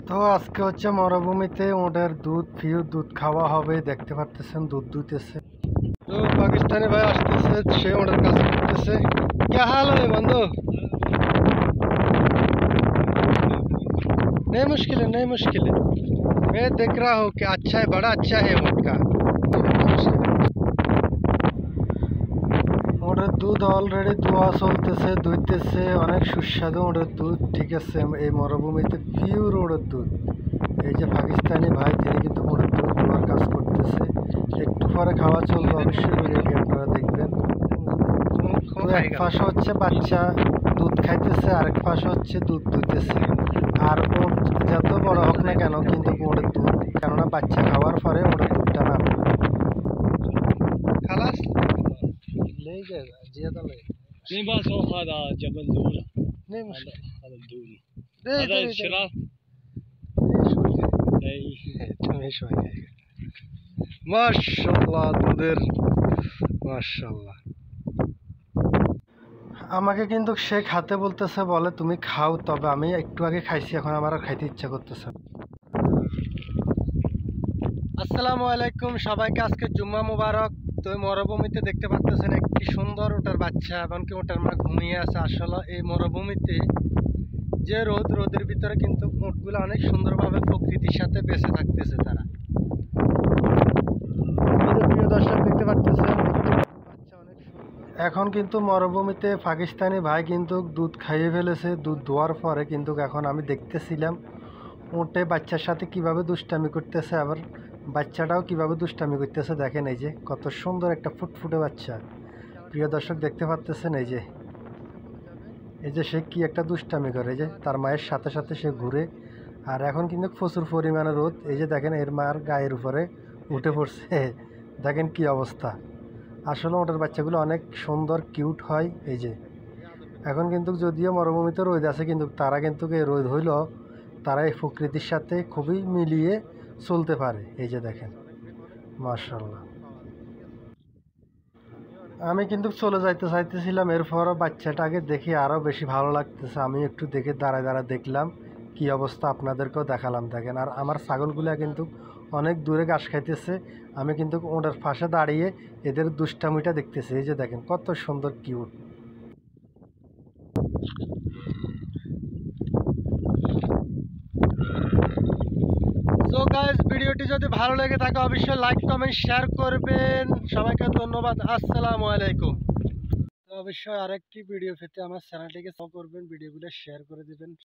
তো আজকে হচ্ছে মরুভূমিতে ওদের দুধ খাওয়া হবে, দেখতে পারতেছেন দুধ দুইতেছে। তো পাকিস্তানি ভাই আসতেছে, সে ওদের কাজ করতেছে। क्या हाल है बंधु? नहीं मुश्किल है। मैं देख रहा हूँ कि अच्छा है, बड़ा अच्छा है उनका। ওদের দুধ অলরেডি দোয়া চলতেছে, দুইতেছে, অনেক সুস্বাদু ওদের দুধ। ঠিক আছে, এই মরুভূমিতে পিওর ওদের দুধ। এই যে পাকিস্তানি ভাই, তিনি কিন্তু ওদের দুধ দোয়ার কাজ করতেছে। একটু পরে খাওয়া চলবে, অবশ্যই ভিডিওটি আপনারা দেখবেন। তো এক পাশে হচ্ছে বাচ্চা দুধ খাইতেছে, আরেক পাশে হচ্ছে দুধ দুইতেছে। আর ওর যত বড় হোক না কেন, কিন্তু ওদের দুধ, কেননা বাচ্চা খাওয়ার পরে ওদের দুধটা না খালাস ले जाएगा ज्यादा ले नहीं बस वो هذا جبل دور नहीं मुश्किल هذا دور दे هذا दे الشراف তুমি শোয় মাশাআল্লাহ দুধের মাশাআল্লাহ। আমাকে কিন্তু সে খাতে বলতেছে, বলে তুমি খাও, তবে আমি একটু আগে খাইছি, এখন আমার আর খাইতে ইচ্ছা করতেছে। আসসালামু আলাইকুম সবাইকে, আজকে জুম্মা মুবারক। তো মরুভূমিতে দেখতে পাচ্ছেন একটি সুন্দর ওটার বাচ্চা, এমনকি ওটার মা ঘুমিয়ে আছে। আসলে এই মরুভূমিতে যে রোদের ভিতরে কিন্তু উটগুলো অনেক সুন্দরভাবে প্রকৃতির সাথে বেঁচে থাকতেছে তারা। প্রিয় দর্শক দেখতে পাচ্ছেন এখন কিন্তু মরুভূমিতে পাকিস্তানি ভাই কিন্তু দুধ খাইয়ে ফেলেছে। দুধ দোয়ার পরে কিন্তু এখন আমি দেখতেছিলাম উটে বাচ্চার সাথে কিভাবে দুষ্টামি করতেছে, আবার বাচ্চাটাও কিভাবে দুষ্টামি করতেছে। দেখেন এই যে কত সুন্দর একটা ফুটফুটে বাচ্চা। প্রিয় দর্শক দেখতে পাচ্ছেন এই যে সে কি একটা দুষ্টামি করে, এই যে তার মায়ের সাথে সাথে সে ঘুরে। আর এখন কিন্তু প্রচুর পরিমাণে রোদ, এই যে দেখেন এর মার গায়ের উপরে উঠে পড়ছে। দেখেন কি অবস্থা। আসলে ওটার বাচ্চাগুলো অনেক সুন্দর কিউট হয়। এই যে এখন কিন্তু যদিও মরুভূমিতে রোদ আছে, কিন্তু তারা কিন্তু এই রোদ হইল তারা এই প্রকৃতির সাথে খুবই মিলিয়ে চলতে পারে। এই যে দেখেন মাশাআল্লাহ। আমি কিন্তু চলে যাইতে চাইতেছিলাম, এরপরও বাচ্চাটাকে দেখে আরও বেশি ভালো লাগতেছে। আমি একটু দেখে দাঁড়ায় দেখলাম কি অবস্থা, আপনাদেরকেও দেখালাম। দেখেন আর আমার ছাগলগুলা কিন্তু অনেক দূরে ঘাস খাইতেছে, আমি কিন্তু ওদের পাশে দাঁড়িয়ে এদের দুষ্টামিটা দেখতেছি। এই যে দেখেন কত সুন্দর কিউট। সো গাইস, ভিডিওটি যদি ভালো লেগে থাকে অবশ্যই লাইক কমেন্ট শেয়ার করবেন। সবাইকে ধন্যবাদ, আসসালামু আলাইকুম। অবশ্যই আরেকটি ভিডিও পেতে আমার চ্যানেলটিকে সাবস্ক্রাইব করবেন, ভিডিওগুলো শেয়ার করে দিবেন।